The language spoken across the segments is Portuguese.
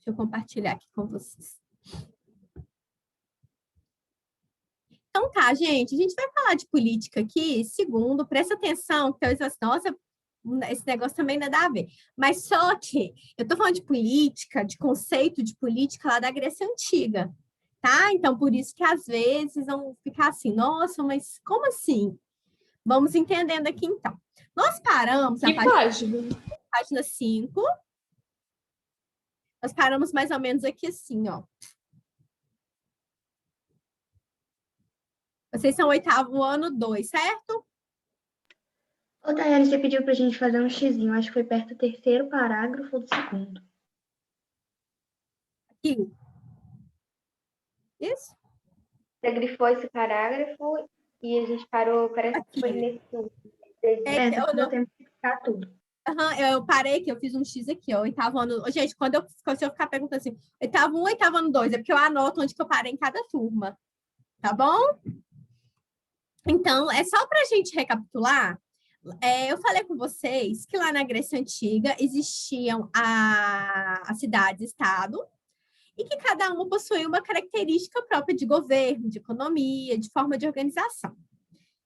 Deixa eu compartilhar aqui com vocês. Então tá, gente, a gente vai falar de política aqui, segundo, presta atenção, porque eu assim, nossa, esse negócio também não dá a ver. Mas só que eu tô falando de política, de conceito de política lá da Grécia Antiga, tá? Então, por isso que às vezes vão ficar assim, nossa, mas como assim? Vamos entendendo aqui então. Nós paramos na página 5, nós paramos mais ou menos aqui assim, ó. Vocês são oitavo ano 2, certo? Ô, Daiane, você pediu pra gente fazer um xizinho. Acho que foi perto do terceiro parágrafo do segundo. Aqui. Isso? Você grifou esse parágrafo e a gente parou, parece Aqui. que foi nesse último. Eu deu tempo de ficar tudo. Eu parei que eu fiz um X aqui, ó, oitavo ano. Gente, se eu ficar perguntando assim, oitavo 1, oitavo ano 2, é porque eu anoto onde que eu parei em cada turma, tá bom? Então, é só para a gente recapitular. Eu falei com vocês que lá na Grécia Antiga existiam as cidades-estado e que cada uma possuía uma característica própria de governo, de economia, de forma de organização.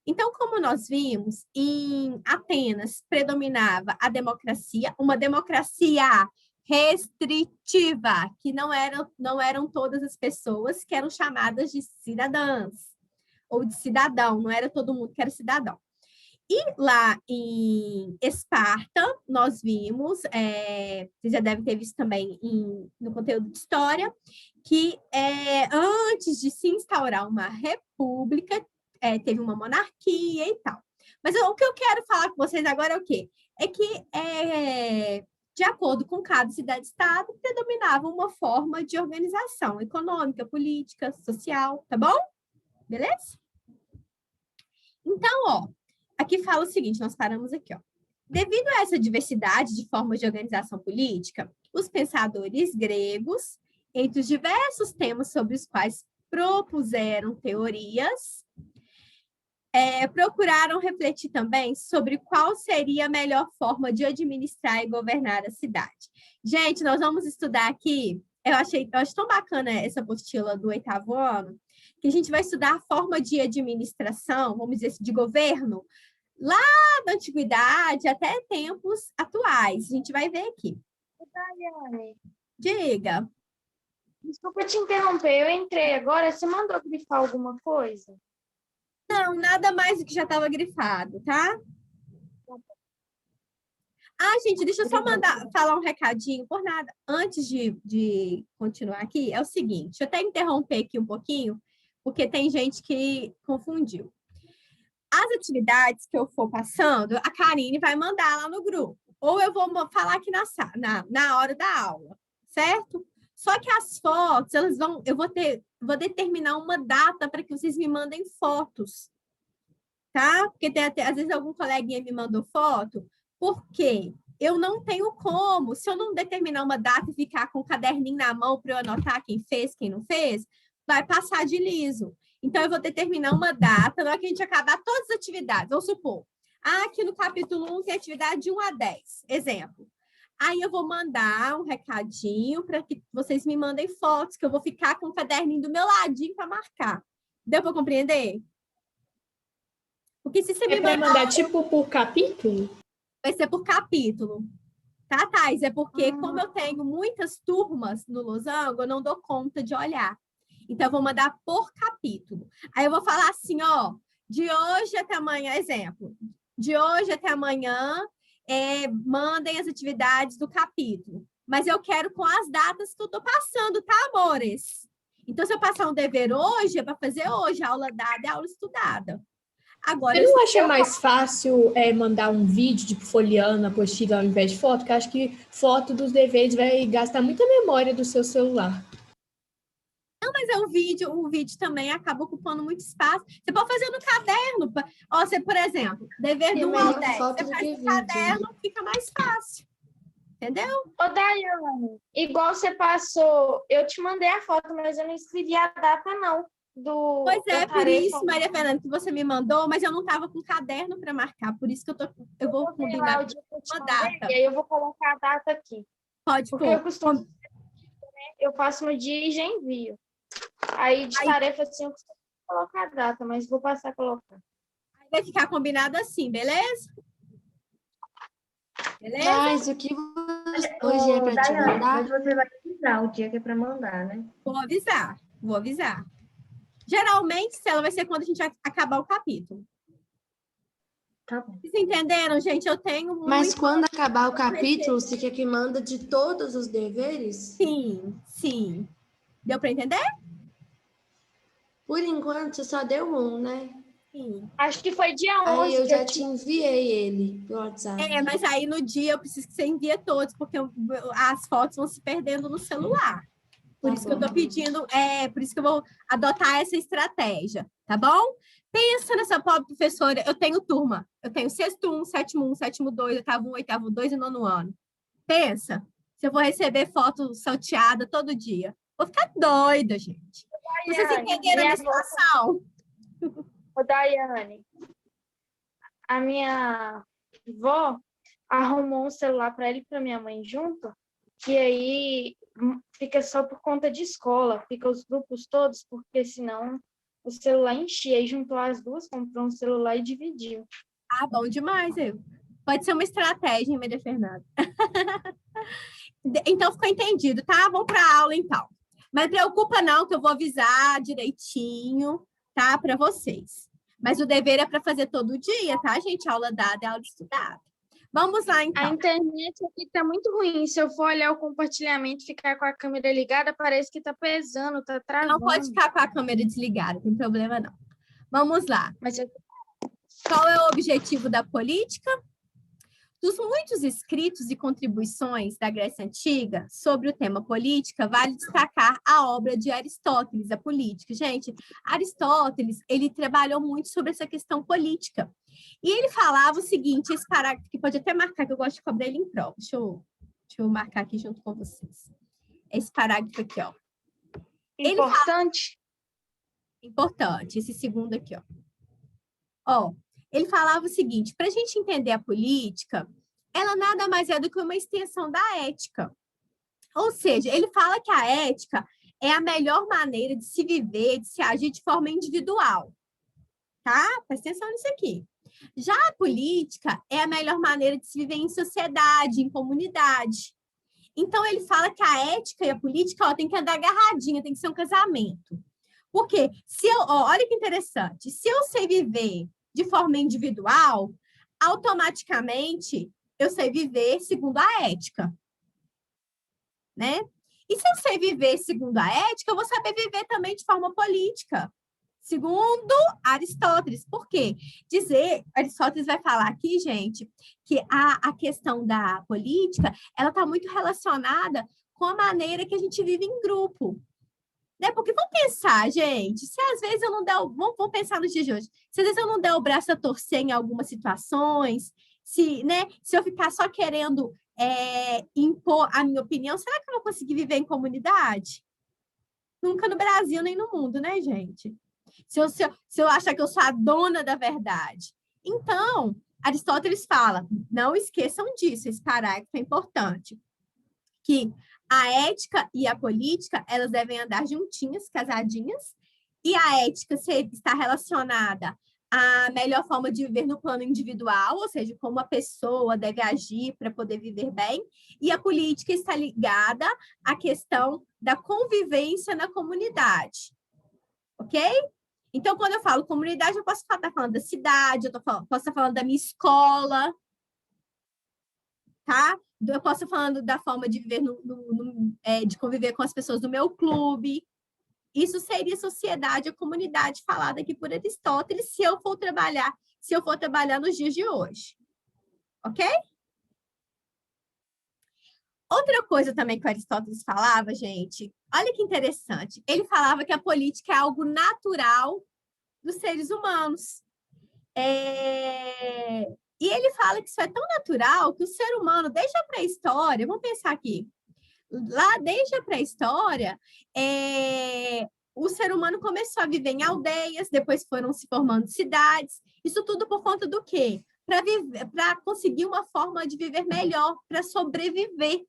Então, como nós vimos, em Atenas predominava a democracia, uma democracia restritiva, que não eram todas as pessoas que eram chamadas de cidadãs ou de cidadão, não era todo mundo que era cidadão. E lá em Esparta, nós vimos, vocês já devem ter visto também no conteúdo de história, que antes de se instaurar uma república, teve uma monarquia e tal. Mas o que eu quero falar com vocês agora é o quê? É que, de acordo com cada cidade-estado, predominava uma forma de organização econômica, política, social, tá bom? Beleza? Então, ó, aqui fala o seguinte, nós paramos aqui, ó. Devido a essa diversidade de formas de organização política, os pensadores gregos, entre os diversos temas sobre os quais propuseram teorias, procuraram refletir também sobre qual seria a melhor forma de administrar e governar a cidade. Gente, nós vamos estudar aqui, eu acho tão bacana essa apostila do oitavo ano, que a gente vai estudar a forma de administração, vamos dizer assim, de governo, lá da antiguidade até tempos atuais. A gente vai ver aqui. Daiane, Diga. desculpa te interromper, eu entrei agora, você mandou grifar alguma coisa? Não, nada mais do que já estava grifado, tá? Ah, gente, deixa eu só falar um recadinho, por nada. Antes de continuar aqui, é o seguinte, deixa eu até interromper aqui um pouquinho, porque tem gente que confundiu. As atividades que eu for passando, a Karine vai mandar lá no grupo. Ou eu vou falar aqui na hora da aula, certo? Só que as fotos, eu vou determinar uma data para que vocês me mandem fotos, tá? Porque às vezes algum coleguinha me mandou foto, porque eu não tenho como, se eu não determinar uma data e ficar com o caderninho na mão para eu anotar quem fez, quem não fez, vai passar de liso. Então, eu vou determinar uma data, na hora que a gente acabar todas as atividades. Vamos supor, aqui no capítulo 1 tem atividade de 1 a 10, exemplo. Aí eu vou mandar um recadinho para que vocês me mandem fotos, que eu vou ficar com o caderninho do meu ladinho para marcar. Deu para compreender? Porque se você me mandar tipo por capítulo? Vai ser por capítulo. Tá, Thais? É porque, como eu tenho muitas turmas no Losango, eu não dou conta de olhar. Então, eu vou mandar por capítulo. Aí eu vou falar assim, ó, de hoje até amanhã, exemplo, de hoje até amanhã, mandem as atividades do capítulo. Mas eu quero com as datas que eu tô passando, tá, amores? Então, se eu passar um dever hoje, é para fazer hoje, a aula dada é a aula estudada. Agora, você não acha mais fácil mandar um vídeo, tipo, folheando a apostila ao invés de foto? Porque eu acho que foto dos deveres vai gastar muita memória do seu celular. Não, mas o vídeo também acaba ocupando muito espaço. Você pode fazer no caderno. Ó, você, por exemplo, dever do 1 ao 10, você faz no caderno, fica mais fácil. Entendeu? Ô, Daiane, igual você passou, eu te mandei a foto, mas eu não escrevi a data, não. Pois é, por isso, Maria Fernanda, que você me mandou, mas eu não estava com caderno para marcar, por isso que eu vou combinar uma data. E aí eu vou colocar a data aqui. Pode porque pôr. eu costumo eu faço no dia e já envio. Aí, de tarefa, assim, eu costumo colocar a data, mas vou passar a colocar. Aí vai ficar combinado assim, beleza? Beleza? Mas o que hoje é para te Daiane, mandar? mas você vai avisar o dia que é para mandar, né? Vou avisar. Geralmente, Cela, vai ser quando a gente vai acabar o capítulo. Tá bom. Vocês entenderam, gente? Eu tenho muito... Mas quando acabar o capítulo, você quer que manda de todos os deveres? Sim. Deu para entender? Por enquanto, você só deu um, né? Sim. Acho que foi dia 11 Aí eu que já te enviei ele no WhatsApp. Mas aí no dia eu preciso que você envie todos, porque as fotos vão se perdendo no celular. Por isso que eu tô pedindo, por isso que eu vou adotar essa estratégia, tá bom? Pensa nessa pobre professora, eu tenho turma, eu tenho 6º 1, 7º 1, 7º 2, 8º 1, 8º 2 e 9º ano. Pensa, se eu vou receber foto salteada todo dia. Vou ficar doida, gente. Vocês entenderam a minha situação? Ô, Daiane, a minha avó arrumou um celular para ele e para minha mãe junto, que aí fica só por conta de escola, fica os grupos todos, porque senão o celular enchia. Aí juntou as duas, comprou um celular e dividiu. Ah, bom demais, eu. Pode ser uma estratégia, hein, Maria Fernanda? Então, ficou entendido, tá? Vamos para a aula, então. Mas preocupa não, que eu vou avisar direitinho, tá? Para vocês. Mas o dever é para fazer todo dia, tá, gente? Aula dada é aula estudada. Vamos lá, então. A internet aqui tá muito ruim. Se eu for olhar o compartilhamento e ficar com a câmera ligada, parece que tá pesando, tá travando. Não pode ficar com a câmera desligada, não tem problema não. Vamos lá. Mas Qual é o objetivo da política? Dos muitos escritos e contribuições da Grécia Antiga sobre o tema política, vale destacar a obra de Aristóteles, a política. Gente, Aristóteles, ele trabalhou muito sobre essa questão política. E ele falava o seguinte, esse parágrafo que pode até marcar, que eu gosto de cobrar ele em prova. Deixa eu marcar aqui junto com vocês. Esse parágrafo aqui, ó. importante. Importante, esse segundo aqui, ó. Ó, ele falava o seguinte, para a gente entender a política, ela nada mais é do que uma extensão da ética. Ou seja, ele fala que a ética é a melhor maneira de se viver, de se agir de forma individual. Tá? Presta atenção nisso aqui. Já a política é a melhor maneira de se viver em sociedade, em comunidade. Então, ele fala que a ética e a política tem que andar agarradinha, tem que ser um casamento. Porque, olha que interessante, se eu sei viver de forma individual, automaticamente eu sei viver segundo a ética, né? E se eu sei viver segundo a ética, eu vou saber viver também de forma política, segundo Aristóteles. Por quê? Aristóteles vai falar aqui, gente, que a questão da política, ela está muito relacionada com a maneira que a gente vive em grupo. Né? Porque vamos pensar, gente, se às vezes eu não der vamos pensar nos dias de hoje, se às vezes eu não der o braço a torcer em algumas situações, se eu ficar só querendo impor a minha opinião, será que eu vou conseguir viver em comunidade? Nunca no Brasil, nem no mundo, né, gente? Se eu achar que eu sou a dona da verdade. Então, Aristóteles fala, não esqueçam disso, esse parágrafo é importante, que a ética e a política, elas devem andar juntinhas, casadinhas, e a ética está relacionada à melhor forma de viver no plano individual, ou seja, como a pessoa deve agir para poder viver bem, e a política está ligada à questão da convivência na comunidade, ok? Então, quando eu falo comunidade, eu posso estar falando da cidade, posso estar falando da minha escola, tá? Eu posso estar falando da forma de viver, de conviver com as pessoas do meu clube. Isso seria sociedade, a comunidade falada aqui por Aristóteles, se eu for trabalhar nos dias de hoje. Ok? Outra coisa também que Aristóteles falava, gente, olha que interessante. Ele falava que a política é algo natural dos seres humanos. E ele fala que isso é tão natural que o ser humano, desde a pré-história, vamos pensar aqui, lá desde a pré-história, o ser humano começou a viver em aldeias, depois foram se formando cidades, isso tudo por conta do quê? Para conseguir uma forma de viver melhor, para sobreviver.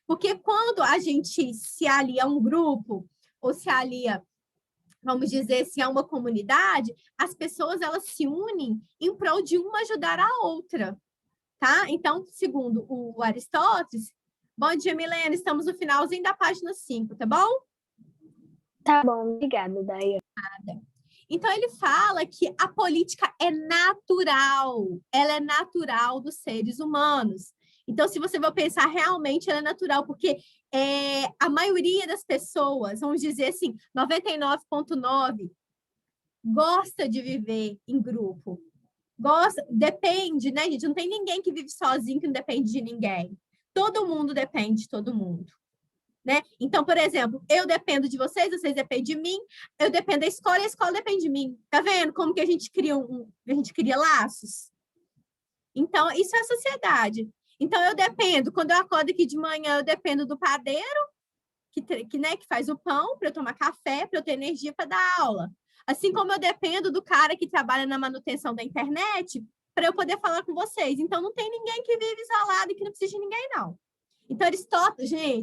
Porque quando a gente se alia a um grupo, ou se alia, vamos dizer assim, a uma comunidade, as pessoas elas se unem em prol de uma ajudar a outra, tá? Então, segundo o Aristóteles, bom dia, Milena, estamos no finalzinho da página 5, tá bom? Tá bom, obrigada, Daiane. Então, ele fala que a política é natural, ela é natural dos seres humanos. Então, se você for pensar, realmente ela é natural, porque a maioria das pessoas, vamos dizer assim, 99,9%, gosta de viver em grupo. Depende, né, gente? Não tem ninguém que vive sozinho que não depende de ninguém. Todo mundo depende de todo mundo. Né? Então, por exemplo, eu dependo de vocês dependem de mim, eu dependo da escola e a escola depende de mim. Tá vendo como que a gente cria laços? Então, isso é a sociedade. Então, eu dependo, quando eu acordo aqui de manhã, eu dependo do padeiro, que faz o pão, para eu tomar café, para eu ter energia para dar aula. Assim como eu dependo do cara que trabalha na manutenção da internet, para eu poder falar com vocês. Então, não tem ninguém que vive isolado e que não precisa de ninguém, não. Então, Aristóteles é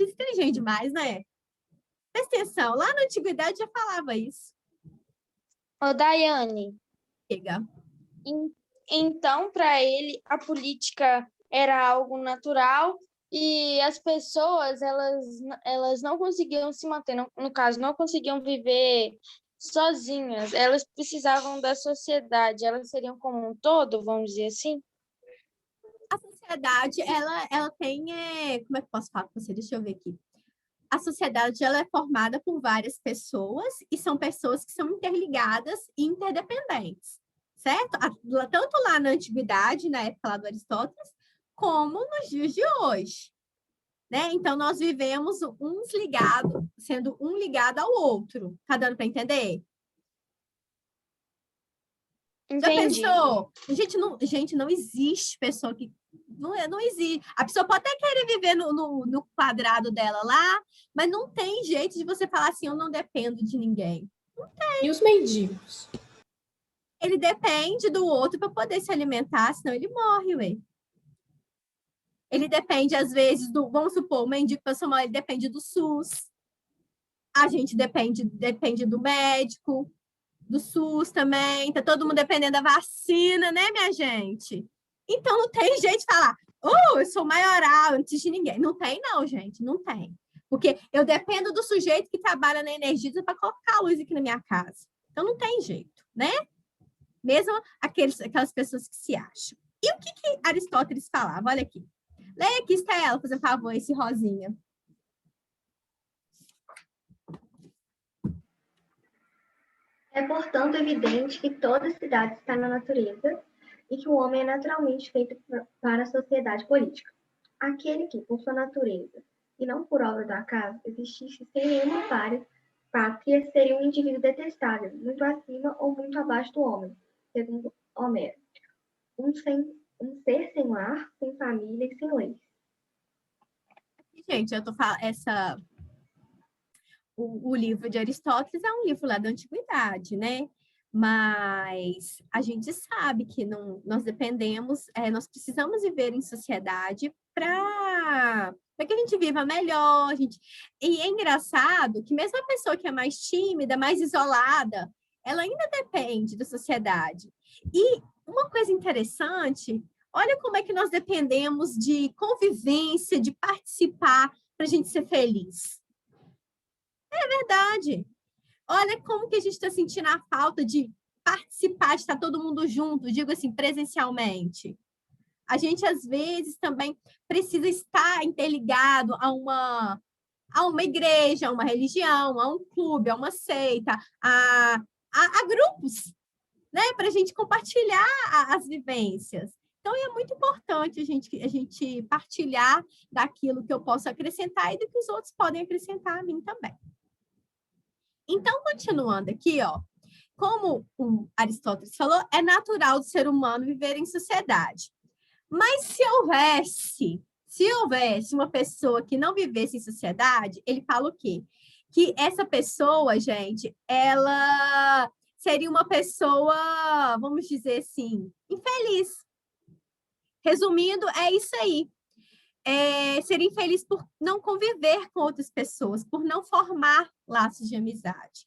inteligente demais, né? Presta atenção, lá na antiguidade já falava isso. Ô, Daiane, Chega. então, para ele, a política era algo natural e as pessoas, elas não conseguiam se manter, no caso, não conseguiam viver sozinhas, elas precisavam da sociedade, elas seriam como um todo, vamos dizer assim? A sociedade, ela tem... como é que eu posso falar com você? Deixa eu ver aqui. A sociedade, ela é formada por várias pessoas e são pessoas que são interligadas e interdependentes, certo? Tanto lá na antiguidade, na época lá do Aristóteles, como nos dias de hoje, né? Então, nós vivemos uns ligados, sendo um ligado ao outro. Tá dando para entender? Entendi. Já pensou? Gente, não existe pessoa que... Não existe. A pessoa pode até querer viver no quadrado dela lá, mas não tem jeito de você falar assim, eu não dependo de ninguém. E os mendigos? Ele depende do outro para poder se alimentar, senão ele morre, ué. Ele depende, às vezes, vamos supor, o mendigo passou mal, ele depende do SUS. A gente depende do médico, do SUS também. Tá todo mundo dependendo da vacina, né, minha gente? Então, não tem jeito de falar, eu sou maioral, eu não preciso de ninguém. Não tem, não, gente, não tem. Porque eu dependo do sujeito que trabalha na energia para colocar a luz aqui na minha casa. Então, não tem jeito, né? Mesmo aquelas pessoas que se acham. E o que Aristóteles falava? Olha aqui. Leia aqui, Estela, por favor, esse rosinha. É, portanto, evidente que toda cidade está na natureza e que o homem é naturalmente feito para a sociedade política. Aquele que, por sua natureza, e não por obra do acaso, existisse sem nenhuma pátria, seria um indivíduo detestável, muito acima ou muito abaixo do homem, segundo Homero. Um ser sem lar, sem família e sem leis. Gente, eu tô falando, o livro de Aristóteles é um livro lá da antiguidade, né? Mas a gente sabe que nós dependemos, nós precisamos viver em sociedade para que a gente viva melhor. E é engraçado que mesmo a pessoa que é mais tímida, mais isolada, ela ainda depende da sociedade. E uma coisa interessante, olha como é que nós dependemos de convivência, de participar para a gente ser feliz. É verdade. Olha como que a gente está sentindo a falta de participar, de estar todo mundo junto, digo assim, presencialmente. A gente, às vezes, também precisa estar interligado a uma igreja, a uma religião, a um clube, a uma seita, a grupos, né? Para a gente compartilhar as vivências. Então, é muito importante a gente partilhar daquilo que eu posso acrescentar e do que os outros podem acrescentar a mim também. Então, continuando aqui, ó, como o Aristóteles falou, é natural do ser humano viver em sociedade. Mas se houvesse uma pessoa que não vivesse em sociedade, ele fala o quê? Que essa pessoa, gente, ela seria uma pessoa, vamos dizer assim, infeliz. Resumindo, é isso aí. seria infeliz por não conviver com outras pessoas, por não formar laços de amizade.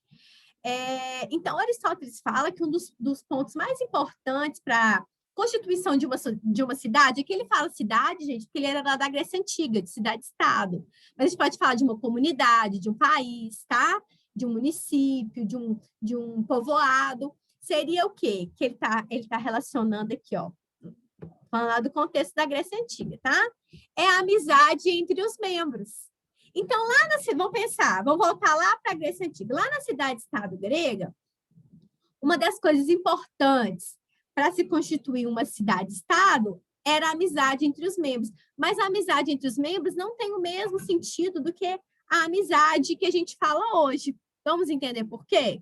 Então, Aristóteles fala que um dos pontos mais importantes para a constituição de uma cidade, aqui ele fala cidade, gente, porque ele era lá da Grécia Antiga, de cidade-estado, mas a gente pode falar de uma comunidade, de um país, tá? De um município, de um povoado, seria o quê? Que ele tá relacionando aqui, ó, falando lá do contexto da Grécia Antiga, tá? É a amizade entre os membros. Então, vamos pensar, vamos voltar lá para a Grécia Antiga. Lá na cidade-estado grega, uma das coisas importantes para se constituir uma cidade-estado era a amizade entre os membros. Mas a amizade entre os membros não tem o mesmo sentido do que a amizade que a gente fala hoje. Vamos entender por quê?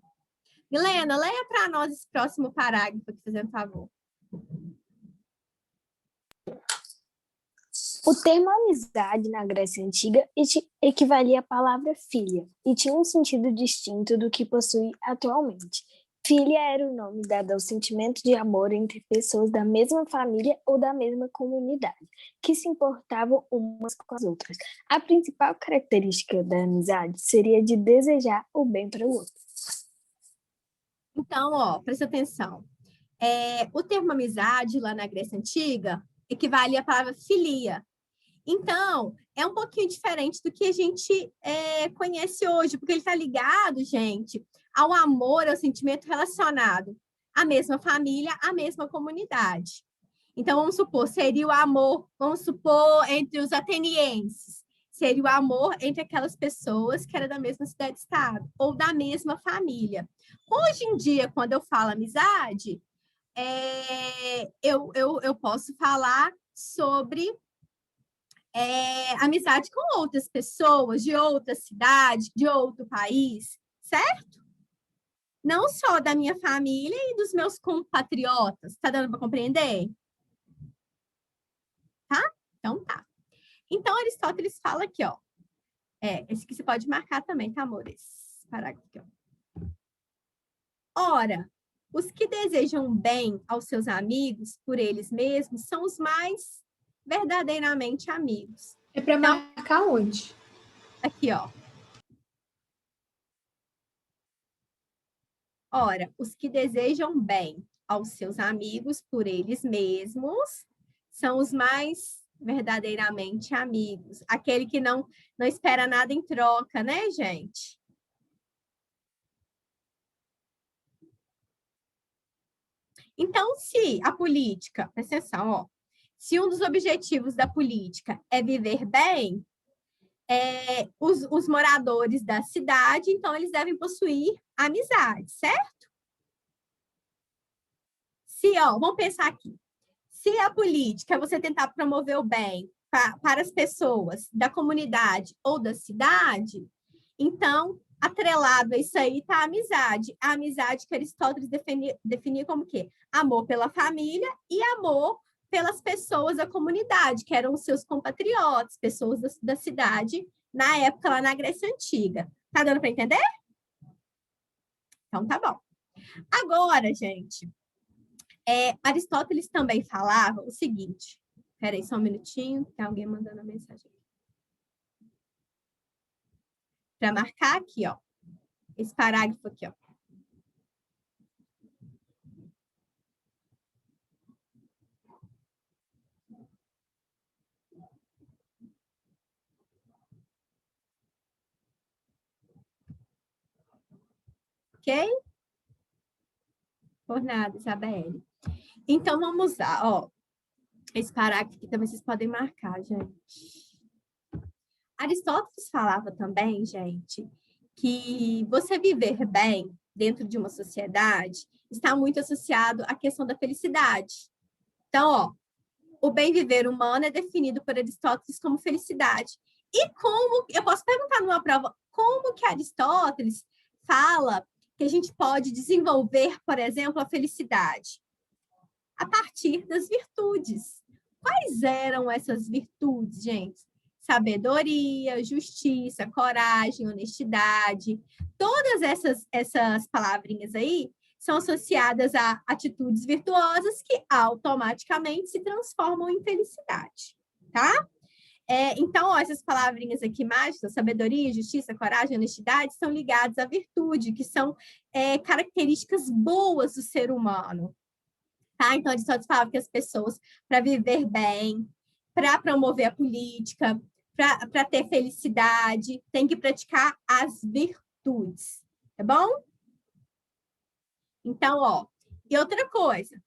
Milena, leia para nós esse próximo parágrafo, aqui, fazendo favor. O termo amizade na Grécia Antiga equivalia à palavra filha e tinha um sentido distinto do que possui atualmente. Filha era o nome dado ao sentimento de amor entre pessoas da mesma família ou da mesma comunidade, que se importavam umas com as outras. A principal característica da amizade seria de desejar o bem para o outro. Então, ó, presta atenção. O termo amizade lá na Grécia Antiga equivale à palavra filia. Então, é um pouquinho diferente do que a gente conhece hoje, porque ele está ligado, gente, ao amor, ao sentimento relacionado à mesma família, à mesma comunidade. Então, vamos supor, seria o amor, vamos supor, entre os atenienses, seria o amor entre aquelas pessoas que eram da mesma cidade-estado, ou da mesma família. Hoje em dia, quando eu falo amizade, eu posso falar sobre amizade com outras pessoas, de outra cidade, de outro país, certo? Não só da minha família e dos meus compatriotas. Tá dando para compreender? Tá? Então tá. Então, Aristóteles fala aqui, ó. Esse aqui você pode marcar também, tá, amores? Parágrafo aqui, ó. Ora, os que desejam bem aos seus amigos por eles mesmos são os mais verdadeiramente amigos. É para marcar onde? Aqui, ó. Ora, os que desejam bem aos seus amigos por eles mesmos são os mais verdadeiramente amigos. Aquele que não espera nada em troca, né, gente? Então, se a política, presta atenção, ó, se um dos objetivos da política é viver bem, os moradores da cidade, então, eles devem possuir amizade, certo? Vamos pensar aqui. Se a política é você tentar promover o bem para as pessoas da comunidade ou da cidade, então, atrelado a isso aí está a amizade. A amizade que Aristóteles definia como o quê? Amor pela família e amor pelas pessoas da comunidade, que eram os seus compatriotas, pessoas da cidade, na época lá na Grécia Antiga. Tá dando para entender? Então, tá bom. Agora, gente, Aristóteles também falava o seguinte. Espera aí só um minutinho, tem alguém mandando a mensagem. Para marcar aqui, ó, esse parágrafo aqui, ó. Ok? Por nada, Isabelle. Então, vamos lá, ó. Esse parágrafo aqui também vocês podem marcar, gente. Aristóteles falava também, gente, que você viver bem dentro de uma sociedade está muito associado à questão da felicidade. Então, ó, o bem viver humano é definido por Aristóteles como felicidade. E como, eu posso perguntar numa prova, como que Aristóteles fala que a gente pode desenvolver, por exemplo, a felicidade? A partir das virtudes. Quais eram essas virtudes, gente? Sabedoria, justiça, coragem, honestidade. Todas essas palavrinhas aí são associadas a atitudes virtuosas que automaticamente se transformam em felicidade, tá? Então, ó, essas palavrinhas aqui mágicas, sabedoria, justiça, coragem, honestidade, são ligadas à virtude, que são características boas do ser humano. Tá? Então, Aristóteles falava que as pessoas, para viver bem, para promover a política, para ter felicidade, tem que praticar as virtudes. Tá bom? Então, ó, e outra coisa,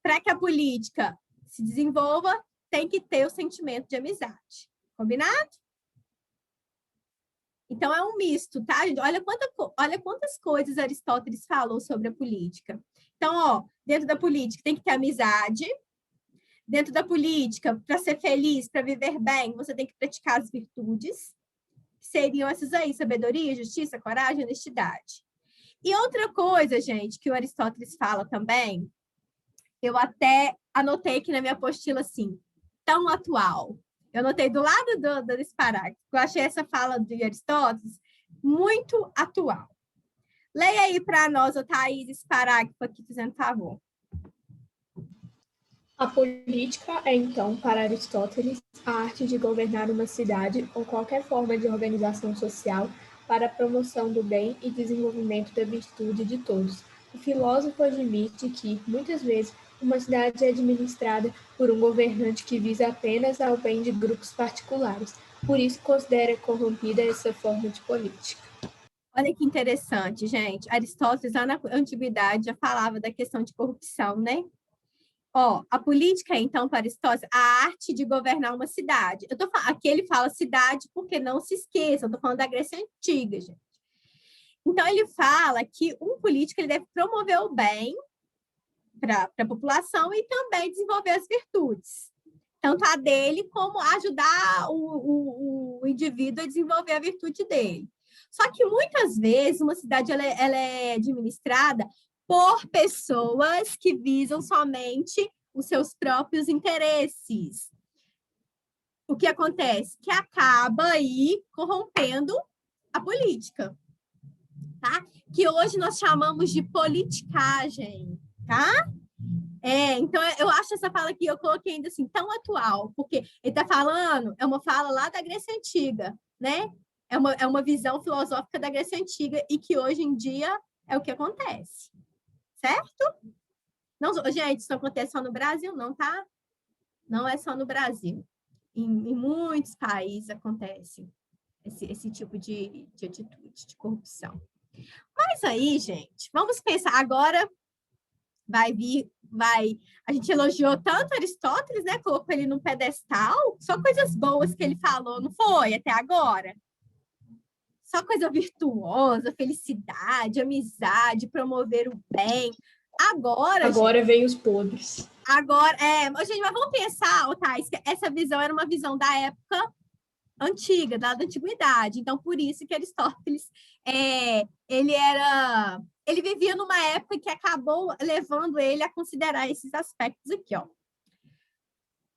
para que a política se desenvolva, tem que ter o sentimento de amizade. Combinado? Então, é um misto, tá? Olha quantas coisas Aristóteles falou sobre a política. Então, ó, dentro da política tem que ter amizade. Dentro da política, para ser feliz, para viver bem, você tem que praticar as virtudes, que seriam essas aí, sabedoria, justiça, coragem, honestidade. E outra coisa, gente, que o Aristóteles fala também, eu até anotei aqui na minha apostila assim, tão atual. Eu anotei do lado desse parágrafo. Eu achei essa fala de Aristóteles muito atual. Leia aí para nós, Thaís, esse parágrafo aqui, fazendo favor. A política é, então, para Aristóteles, a arte de governar uma cidade ou qualquer forma de organização social para a promoção do bem e desenvolvimento da virtude de todos. O filósofo admite que, muitas vezes, uma cidade é administrada por um governante que visa apenas ao bem de grupos particulares. Por isso, considera corrompida essa forma de política. Olha que interessante, gente. Aristóteles, lá na antiguidade, já falava da questão de corrupção, né? Ó, a política, então, para Aristóteles, a arte de governar uma cidade. Aqui ele fala cidade porque não se esqueça, eu estou falando da Grécia Antiga, gente. Então, ele fala que um político ele deve promover o bem para a população e também desenvolver as virtudes. Tanto a dele como ajudar o indivíduo a desenvolver a virtude dele. Só que muitas vezes uma cidade ela é administrada por pessoas que visam somente os seus próprios interesses. O que acontece? Que acaba aí corrompendo a política, tá? Que hoje nós chamamos de politicagem, tá? Então, eu acho essa fala aqui, eu coloquei ainda assim, tão atual, porque ele está falando, é uma fala lá da Grécia Antiga, né? É uma visão filosófica da Grécia Antiga e que hoje em dia é o que acontece. Certo? Não, gente, isso não acontece só no Brasil, não, tá? Não é só no Brasil. Em muitos países acontece esse tipo de atitude, de corrupção. Mas aí, gente, vamos pensar. Agora a gente elogiou tanto Aristóteles, né? Colocou ele num pedestal, só coisas boas que ele falou, não foi até agora? Só coisa virtuosa, felicidade, amizade, promover o bem. Agora gente, vem os podres. Agora, gente, mas vamos pensar, Thais, que essa visão era uma visão da época antiga, da antiguidade. Então, por isso que Aristóteles, ele vivia numa época que acabou levando ele a considerar esses aspectos aqui, ó.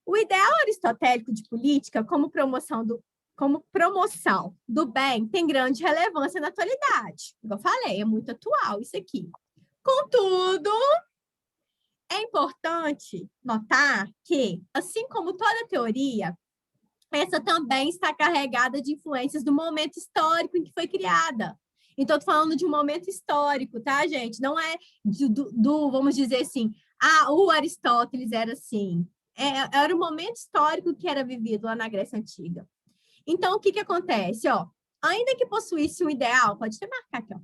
O ideal aristotélico de política, como promoção do bem, tem grande relevância na atualidade. Como eu falei, é muito atual isso aqui. Contudo, é importante notar que, assim como toda teoria, essa também está carregada de influências do momento histórico em que foi criada. Então, estou falando de um momento histórico, tá, gente? Não é vamos dizer assim, o Aristóteles era assim. Era o momento histórico que era vivido lá na Grécia Antiga. Então, o que acontece? Ó, ainda que possuísse um ideal, pode até marcar aqui, ó.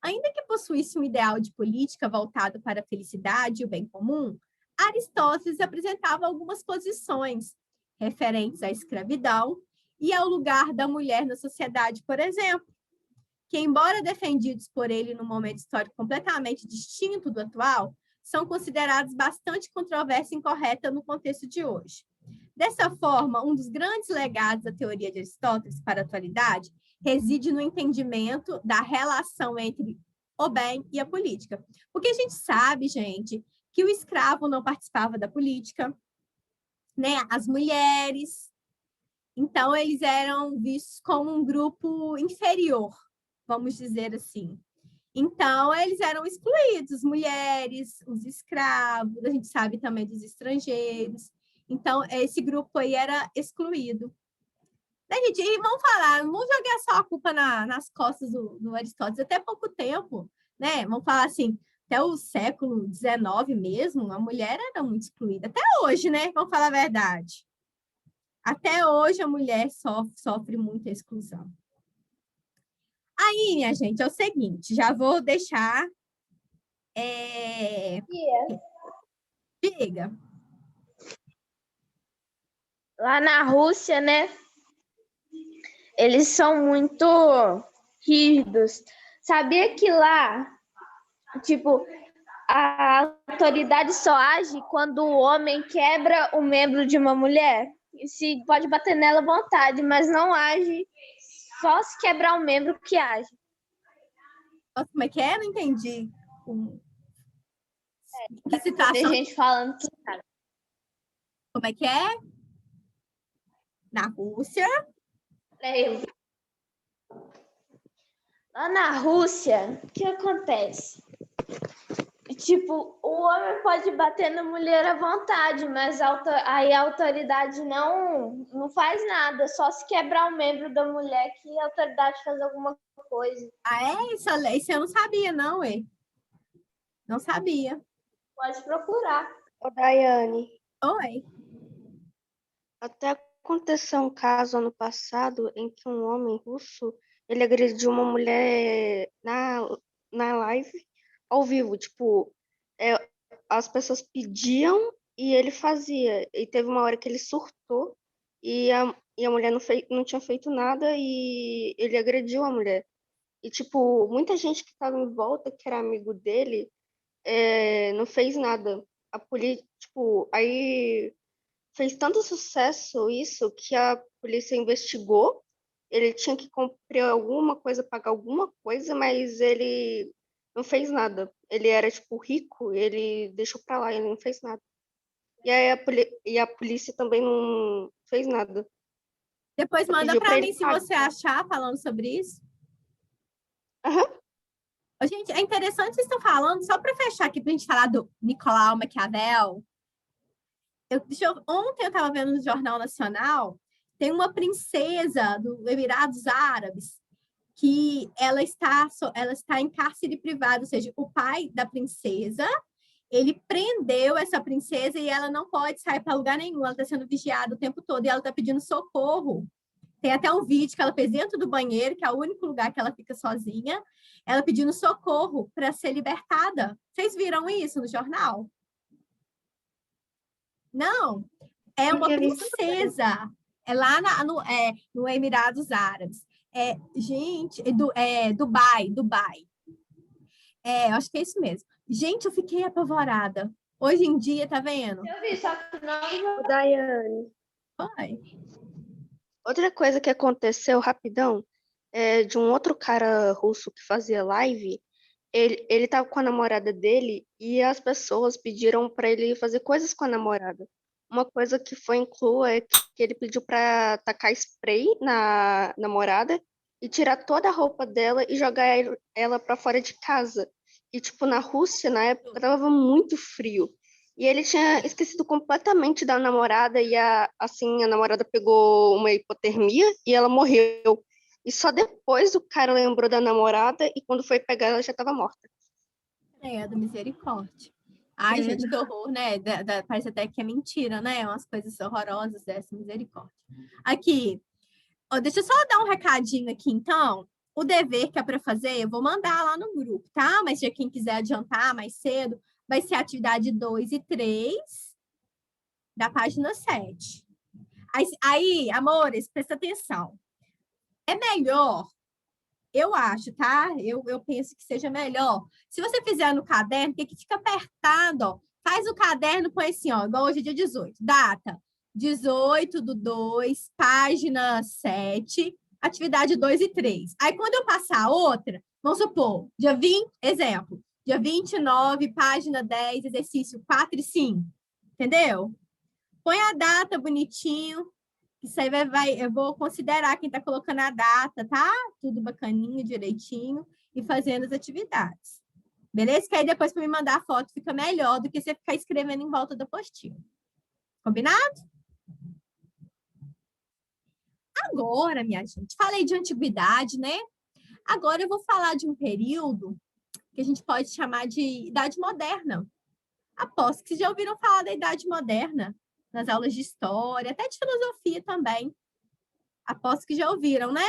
Ainda que possuísse um ideal de política voltado para a felicidade e o bem comum, Aristóteles apresentava algumas posições referentes à escravidão e ao lugar da mulher na sociedade, por exemplo, que, embora defendidos por ele num momento histórico completamente distinto do atual, são considerados bastante controversa e incorreta no contexto de hoje. Dessa forma, um dos grandes legados da teoria de Aristóteles para a atualidade reside no entendimento da relação entre o bem e a política. Porque a gente sabe, gente, que o escravo não participava da política, né? As mulheres. Então, eles eram vistos como um grupo inferior, vamos dizer assim. Então, eles eram excluídos, as mulheres, os escravos, a gente sabe também dos estrangeiros. Então, esse grupo aí era excluído. Né, gente? E vamos jogar só a culpa nas costas do Aristóteles. Até pouco tempo, né? Vamos falar assim, até o século XIX mesmo, a mulher era muito excluída. Até hoje, né? Vamos falar a verdade. Até hoje a mulher sofre muita exclusão. Aí, minha gente, é o seguinte, já vou deixar... Diga. Lá na Rússia, né? Eles são muito rígidos. Sabia que lá, tipo, a autoridade só age quando o homem quebra o membro de uma mulher? E se pode bater nela à vontade, mas não age só se quebrar o membro que age. Nossa, como é que é? Não entendi. Que Tem situação? gente falando que Como é que é? Na Rússia? lá na Rússia, o que acontece? Tipo, o homem pode bater na mulher à vontade, mas aí a autoridade não faz nada, só se quebrar o membro da mulher que a autoridade faz alguma coisa. Ah, é? Isso eu não sabia, não, ué. Não sabia. Pode procurar. Ô, Daiane, Oi. até aconteceu um caso ano passado em que um homem russo, ele agrediu uma mulher na live ao vivo, tipo, as pessoas pediam e ele fazia. E teve uma hora que ele surtou e a mulher não tinha feito nada e ele agrediu a mulher. E, tipo, muita gente que estava em volta, que era amigo dele, não fez nada. A polícia, tipo, aí fez tanto sucesso isso que a polícia investigou. Ele tinha que cumprir alguma coisa, pagar alguma coisa, mas ele não fez nada. Ele era, tipo, rico, ele deixou pra lá, ele não fez nada. E aí a polícia também não fez nada. Depois Só manda pediu pra para ele mim se pagar. você achar falando sobre isso. Aham. Ô, gente, é interessante que vocês estão falando, só para fechar aqui, para a gente falar do Nicolau Maquiavel. Ontem eu estava vendo no Jornal Nacional, tem uma princesa do Emirados Árabes que ela está em cárcere privado, ou seja, o pai da princesa, ele prendeu essa princesa e ela não pode sair para lugar nenhum, ela está sendo vigiada o tempo todo e ela está pedindo socorro. Tem até um vídeo que ela fez dentro do banheiro, que é o único lugar que ela fica sozinha, ela pedindo socorro para ser libertada. Vocês viram isso no jornal? Não, é uma princesa. É lá no Emirados Árabes. Gente, Dubai. Eu acho que é isso mesmo. Gente, eu fiquei apavorada. Hoje em dia, tá vendo? Eu vi, só que não. Daiane, Ai, outra coisa que aconteceu rapidão é de um outro cara russo que fazia live. Ele tava com a namorada dele e as pessoas pediram para ele fazer coisas com a namorada. Uma coisa que foi incluo é que ele pediu para tacar spray na namorada e tirar toda a roupa dela e jogar ela para fora de casa. E, tipo, na Rússia, na época, tava muito frio. E ele tinha esquecido completamente da namorada e, assim, a namorada pegou uma hipotermia e ela morreu. E só depois o cara lembrou da namorada e quando foi pegar ela já estava morta. credo, misericórdia. Ai, gente, que horror, né? Parece até que é mentira, né? Umas coisas horrorosas dessa, misericórdia. Aqui, ó, deixa eu só dar um recadinho aqui, então. O dever que é para fazer, eu vou mandar lá no grupo, tá? Mas se quem quiser adiantar mais cedo, vai ser a atividade 2 e 3 da página 7. Aí, amores, presta atenção. É melhor, eu acho, tá? Eu penso que seja melhor. Se você fizer no caderno, porque fica apertado, ó. Faz o caderno, põe assim, ó, igual hoje é dia 18. Data 18/2, página 7, atividade 2 e 3. Aí, quando eu passar a outra, vamos supor, dia 20, exemplo, dia 29, página 10, exercício 4 e 5. Entendeu? Põe a data bonitinho. Isso aí eu vou considerar quem está colocando a data, tá? Tudo bacaninho, direitinho, e fazendo as atividades. Beleza? Que aí depois para me mandar a foto fica melhor do que você ficar escrevendo em volta da apostila. Combinado? Agora, minha gente, falei de antiguidade, né? Agora eu vou falar de um período que a gente pode chamar de Idade Moderna. Aposto que vocês já ouviram falar da Idade Moderna, nas aulas de história, até de filosofia também. Aposto que já ouviram, né?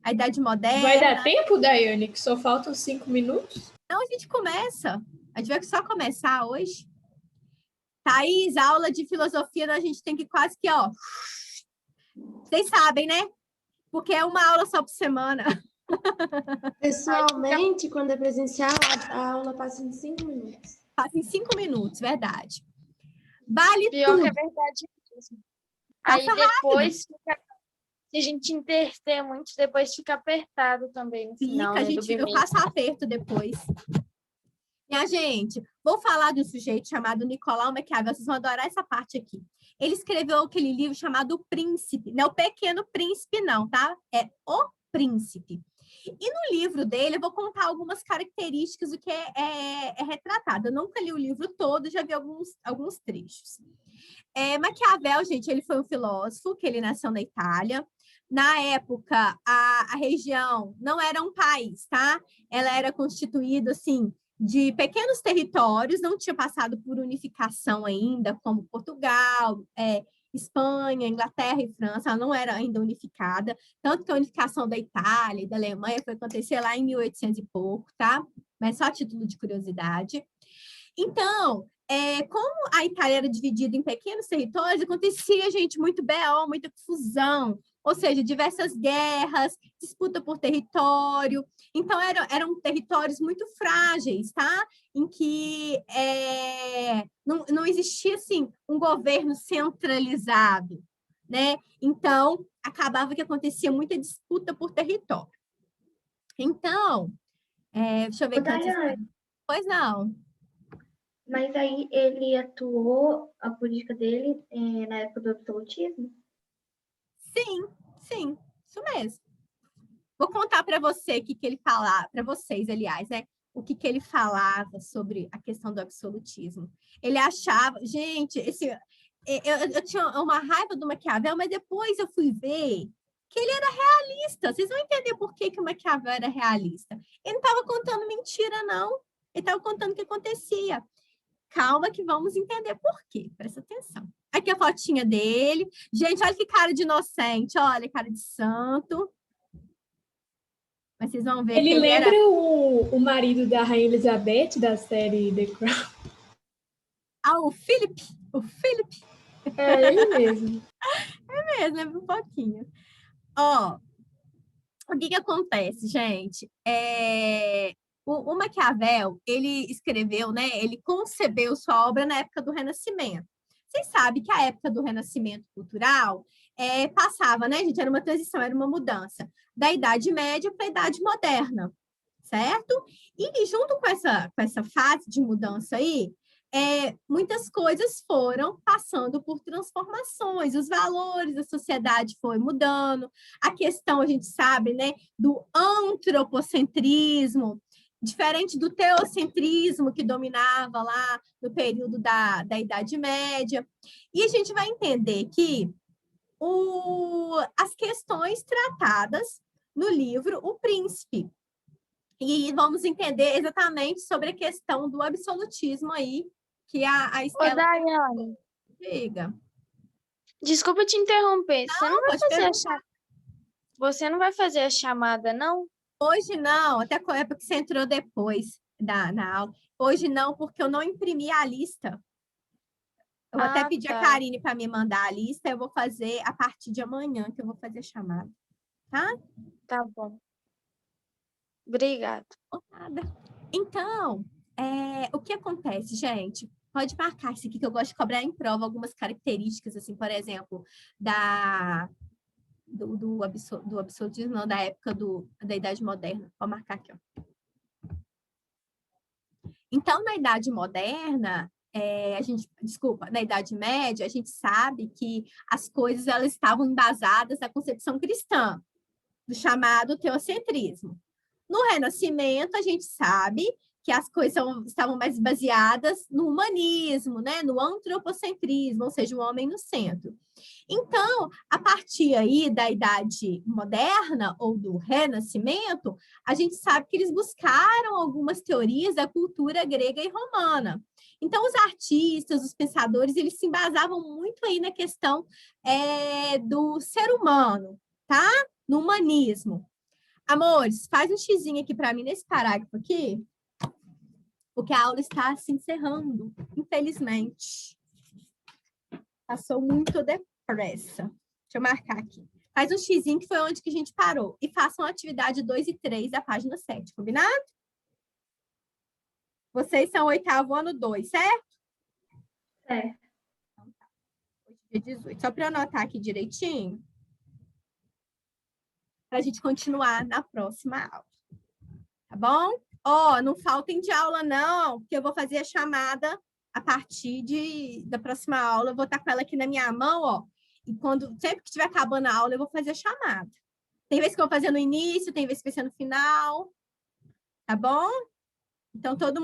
A Idade Moderna. Vai dar tempo, Daiane, que só faltam 5 minutos? Então, a gente começa. A gente vai só começar hoje. Thaís, aula de filosofia, a gente tem que quase que, ó... Vocês sabem, né? Porque é uma aula só por semana. Pessoalmente, quando é presencial, a aula passa em 5 minutos. Passa em 5 minutos, verdade. Vale Pior tudo. que é verdade mesmo. Aí Passa depois, se a gente interter muito, depois fica apertado também no final, Fica, né, do eu bimestre. passo aperto depois. Minha gente, vou falar de um sujeito chamado Nicolau Maquiavel. Vocês vão adorar essa parte aqui. Ele escreveu aquele livro chamado O Príncipe. Não é o Pequeno Príncipe, não, tá? É O Príncipe. E no livro dele, eu vou contar algumas características do que é retratado. Eu nunca li o livro todo, já vi alguns trechos. Maquiavel, gente, ele foi um filósofo, que ele nasceu na Itália. Na época, a região não era um país, tá? Ela era constituída, assim, de pequenos territórios, não tinha passado por unificação ainda, como Portugal, Espanha, Inglaterra e França, ela não era ainda unificada, tanto que a unificação da Itália e da Alemanha foi acontecer lá em 1800 e pouco, tá? Mas só a título de curiosidade. Então, como a Itália era dividida em pequenos territórios, acontecia, gente, muito BO, muita confusão, ou seja, diversas guerras, disputa por território. Então, eram territórios muito frágeis, tá? Em que não existia, assim, um governo centralizado, né? Então, acabava que acontecia muita disputa por território. Então, deixa eu ver quantos... Pois não. Mas aí ele atuou, a política dele, na época do absolutismo? Sim, isso mesmo. Vou contar para você o que ele falava, para vocês, aliás, né? O que ele falava sobre a questão do absolutismo. Ele achava, gente, eu tinha uma raiva do Maquiavel, mas depois eu fui ver que ele era realista. Vocês vão entender por que o Maquiavel era realista. Ele não estava contando mentira, não. Ele estava contando o que acontecia. Calma que vamos entender por quê. Presta atenção. Aqui a fotinha dele. Gente, olha que cara de inocente. Olha, cara de santo. Mas vocês vão ver Ele que ele lembra era... o marido da Rainha Elizabeth, da série The Crown? Ah, o Philip. O Philip. É ele mesmo. Lembra um pouquinho. Ó, o que acontece, gente? O Maquiavel, ele escreveu, né? Ele concebeu sua obra na época do Renascimento. Vocês sabem que a época do Renascimento cultural passava, né, gente? Era uma transição, era uma mudança da Idade Média para a Idade Moderna, certo? E junto com essa fase de mudança aí, muitas coisas foram passando por transformações, os valores da sociedade foram mudando, a questão, a gente sabe, né, do antropocentrismo, diferente do teocentrismo que dominava lá no período da Idade Média. E a gente vai entender que as questões tratadas no livro O Príncipe. E vamos entender exatamente sobre a questão do absolutismo aí, que a Estela... Ô, Daiane, diga. desculpa te interromper. Não, Você não vai fazer a chamada, não? Hoje não, até a época que você entrou depois na aula. Hoje não, porque eu não imprimi a lista. Eu vou até pedir a Karine para me mandar a lista. Eu vou fazer a partir de amanhã, que eu vou fazer a chamada. Tá? Tá bom. Obrigada. Nada. Então, o que acontece, gente? Pode marcar isso aqui, que eu gosto de cobrar em prova algumas características, assim, por exemplo, do absolutismo, não, da época da Idade Moderna. Vou marcar aqui, ó. Então, na Idade Moderna, na Idade Média, a gente sabe que as coisas elas estavam embasadas na concepção cristã, do chamado teocentrismo. No Renascimento, a gente sabe que as coisas estavam mais baseadas no humanismo, né? No antropocentrismo, ou seja, o homem no centro. Então, a partir aí da Idade Moderna ou do Renascimento, a gente sabe que eles buscaram algumas teorias da cultura grega e romana. Então, os artistas, os pensadores, eles se embasavam muito aí na questão do ser humano, tá? No humanismo. Amores, faz um xizinho aqui para mim nesse parágrafo aqui, porque a aula está se encerrando, infelizmente. Passou muito depressa. Deixa eu marcar aqui. Faz um xizinho que foi onde que a gente parou. E façam a atividade 2 e 3 da página 7, combinado? Vocês são 8º ano 2, certo? É. Então, tá. Hoje é dia 18. Só para eu anotar aqui direitinho. Para a gente continuar na próxima aula. Tá bom? Ó, não faltem de aula, não, porque eu vou fazer a chamada a partir da próxima aula. Eu vou estar com ela aqui na minha mão, ó. E sempre que estiver acabando a aula, eu vou fazer a chamada. Tem vezes que eu vou fazer no início, tem vezes que vai ser no final. Tá bom? Então, todo mundo.